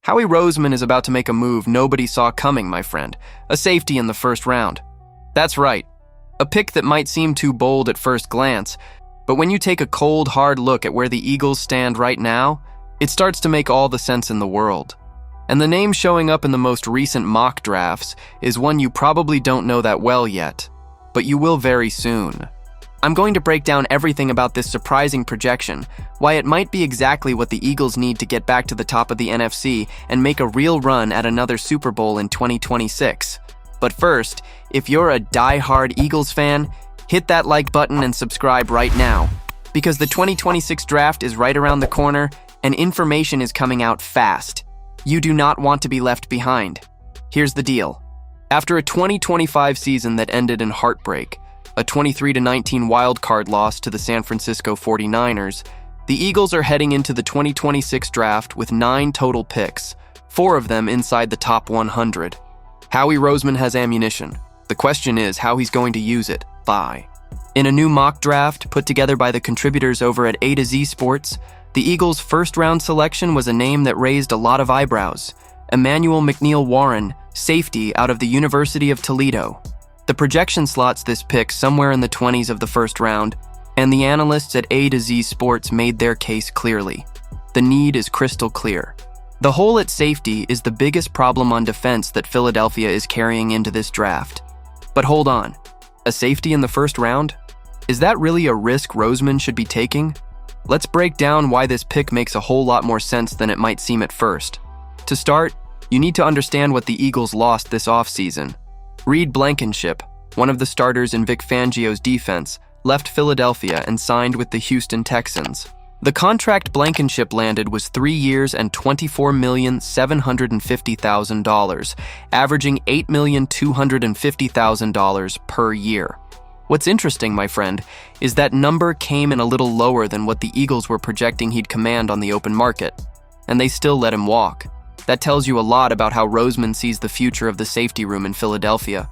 Howie Roseman is about to make a move nobody saw coming, my friend. A safety in the first round. That's right. A pick that might seem too bold at first glance, but when you take a cold, hard look at where the Eagles stand right now, it starts to make all the sense in the world. And the name showing up in the most recent mock drafts is one you probably don't know that well yet, but you will very soon. I'm going to break down everything about this surprising projection, why it might be exactly what the Eagles need to get back to the top of the NFC and make a real run at another Super Bowl in 2026. But first, if you're a die-hard Eagles fan, hit that like button and subscribe right now, because the 2026 draft is right around the corner and information is coming out fast. You do not want to be left behind. Here's the deal. After a 2025 season that ended in heartbreak, a 23-19 wildcard loss to the San Francisco 49ers, the Eagles are heading into the 2026 draft with 9 total picks, 4 of them inside the top 100. Howie Roseman has ammunition. The question is how he's going to use it. In a new mock draft put together by the contributors over at A to Z Sports, the Eagles' first-round selection was a name that raised a lot of eyebrows. McNeel Warren, safety out of the University of Toledo. The projection slots this pick somewhere in the 20s of the first round, and the analysts at A to Z Sports made their case clearly. The need is crystal clear. The hole at safety is the biggest problem on defense that Philadelphia is carrying into this draft. But hold on, a safety in the first round? Is that really a risk Roseman should be taking? Let's break down why this pick makes a whole lot more sense than it might seem at first. To start, you need to understand what the Eagles lost this offseason. Reed Blankenship, one of the starters in Vic Fangio's defense, left Philadelphia and signed with the Houston Texans. The contract Blankenship landed was 3 years and $24,750,000, averaging $8,250,000 per year. What's interesting, my friend, is that number came in a little lower than what the Eagles were projecting he'd command on the open market, and they still let him walk. That tells you a lot about how Roseman sees the future of the safety room in Philadelphia.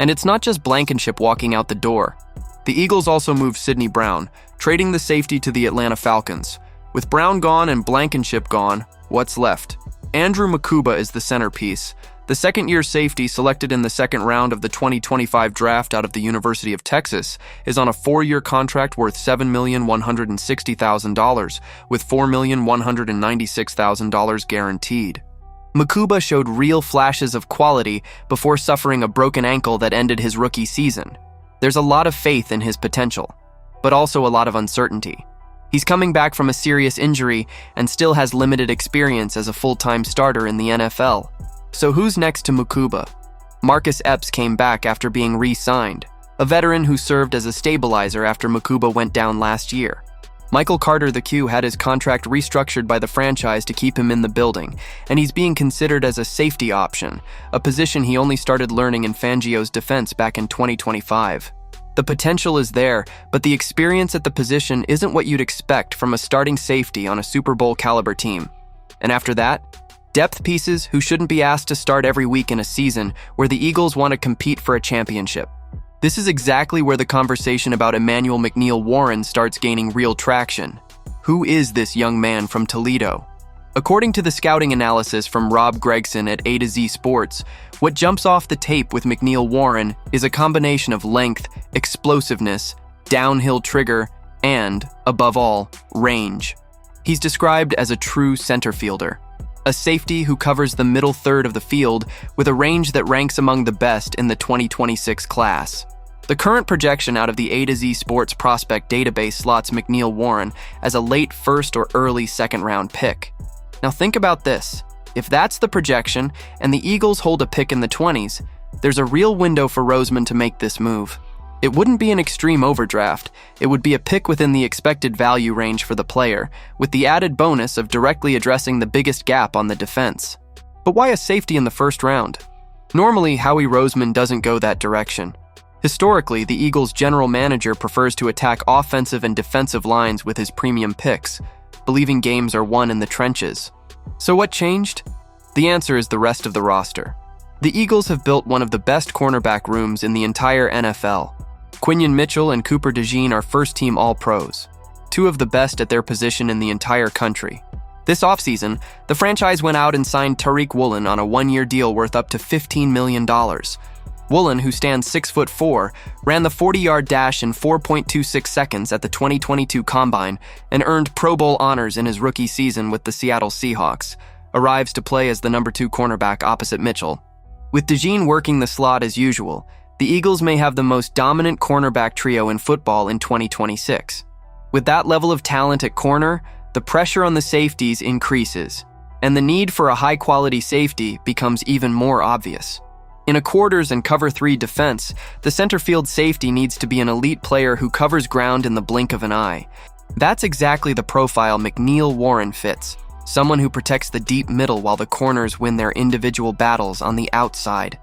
And it's not just Blankenship walking out the door. The Eagles also moved Sidney Brown, trading the safety to the Atlanta Falcons. With Brown gone and Blankenship gone, what's left? Andrew Makuba is the centerpiece. The second-year safety selected in the second round of the 2025 draft out of the University of Texas is on a 4-year contract worth $7,160,000, with $4,196,000 guaranteed. Makuba showed real flashes of quality before suffering a broken ankle that ended his rookie season. There's a lot of faith in his potential, but also a lot of uncertainty. He's coming back from a serious injury and still has limited experience as a full-time starter in the NFL. So who's next to Makuba? Marcus Epps came back after being re-signed, a veteran who served as a stabilizer after Makuba went down last year. Michael Carter the Q had his contract restructured by the franchise to keep him in the building, and he's being considered as a safety option, a position he only started learning in Fangio's defense back in 2025. The potential is there, but the experience at the position isn't what you'd expect from a starting safety on a Super Bowl caliber team. And after that, depth pieces who shouldn't be asked to start every week in a season where the Eagles want to compete for a championship. This is exactly where the conversation about McNeel Warren starts gaining real traction. Who is this young man from Toledo? According to the scouting analysis from Rob Gregson at A to Z Sports, what jumps off the tape with McNeel Warren is a combination of length, explosiveness, downhill trigger, and, above all, range. He's described as a true center fielder, a safety who covers the middle third of the field with a range that ranks among the best in the 2026 class. The current projection out of the A to Z Sports prospect database slots McNeel Warren as a late first or early second-round pick. Now think about this. If that's the projection and the Eagles hold a pick in the 20s, there's a real window for Roseman to make this move. It wouldn't be an extreme overdraft. It would be a pick within the expected value range for the player, with the added bonus of directly addressing the biggest gap on the defense. But why a safety in the first round? Normally, Howie Roseman doesn't go that direction. Historically, the Eagles' general manager prefers to attack offensive and defensive lines with his premium picks, believing games are won in the trenches. So what changed? The answer is the rest of the roster. The Eagles have built one of the best cornerback rooms in the entire NFL. Quinyon Mitchell and Cooper DeJean are first-team All-Pros, two of the best at their position in the entire country. This offseason, the franchise went out and signed Tariq Woolen on a one-year deal worth up to $15 million. Woolen, who stands 6'4", ran the 40-yard dash in 4.26 seconds at the 2022 Combine and earned Pro Bowl honors in his rookie season with the Seattle Seahawks, arrives to play as the number 2 cornerback opposite Mitchell. With DeJean working the slot as usual, the Eagles may have the most dominant cornerback trio in football in 2026. With that level of talent at corner, the pressure on the safeties increases, and the need for a high-quality safety becomes even more obvious. In a quarters and cover 3 defense, the center field safety needs to be an elite player who covers ground in the blink of an eye. That's exactly the profile McNeel Warren fits, someone who protects the deep middle while the corners win their individual battles on the outside.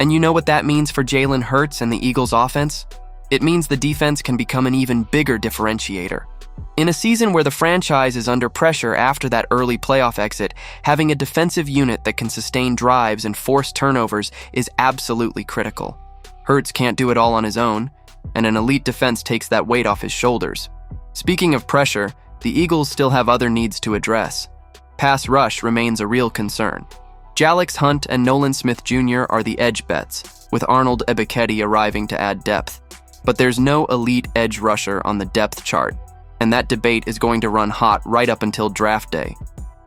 And you know what that means for Jalen Hurts and the Eagles' offense? It means the defense can become an even bigger differentiator. In a season where the franchise is under pressure after that early playoff exit, having a defensive unit that can sustain drives and force turnovers is absolutely critical. Hurts can't do it all on his own, and an elite defense takes that weight off his shoulders. Speaking of pressure, the Eagles still have other needs to address. Pass rush remains a real concern. Jalix Hunt and Nolan Smith Jr. are the edge bets, with Arnold Ebiketie arriving to add depth. But there's no elite edge rusher on the depth chart, and that debate is going to run hot right up until draft day.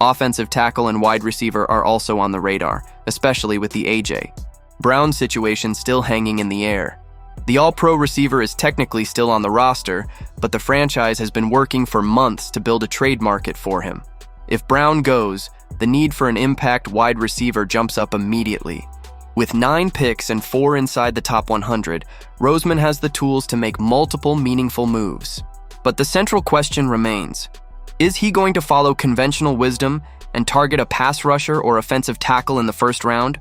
Offensive tackle and wide receiver are also on the radar, especially with the A.J. Brown situation still hanging in the air. The All-Pro receiver is technically still on the roster, but the franchise has been working for months to build a trade market for him. If Brown goes, the need for an impact wide receiver jumps up immediately. With 9 picks and 4 inside the top 100, Roseman has the tools to make multiple meaningful moves. But the central question remains, is he going to follow conventional wisdom and target a pass rusher or offensive tackle in the first round?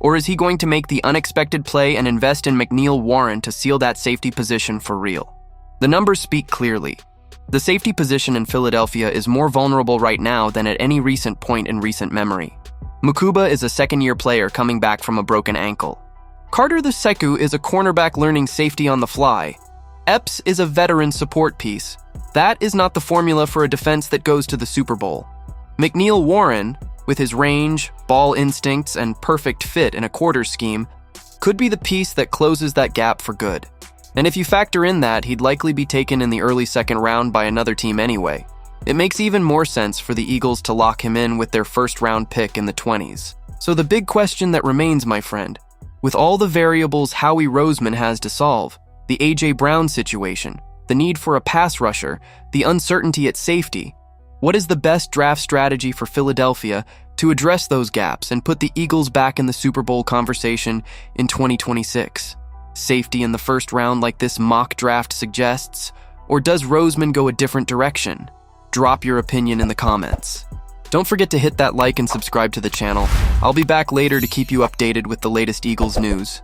Or is he going to make the unexpected play and invest in McNeel Warren to seal that safety position for real? The numbers speak clearly. The safety position in Philadelphia is more vulnerable right now than at any recent point in recent memory. Mukuba is a second-year player coming back from a broken ankle. Carter the Sekou is a cornerback learning safety on the fly. Epps is a veteran support piece. That is not the formula for a defense that goes to the Super Bowl. McNeel Warren, with his range, ball instincts, and perfect fit in a quarters scheme, could be the piece that closes that gap for good. And if you factor in that, he'd likely be taken in the early second round by another team anyway. It makes even more sense for the Eagles to lock him in with their first-round pick in the 20s. So the big question that remains, my friend, with all the variables Howie Roseman has to solve, the A.J. Brown situation, the need for a pass rusher, the uncertainty at safety, what is the best draft strategy for Philadelphia to address those gaps and put the Eagles back in the Super Bowl conversation in 2026? Safety in the first round like this mock draft suggests? Or does Roseman go a different direction? Drop your opinion in the comments. Don't forget to hit that like and subscribe to the channel. I'll be back later to keep you updated with the latest Eagles news.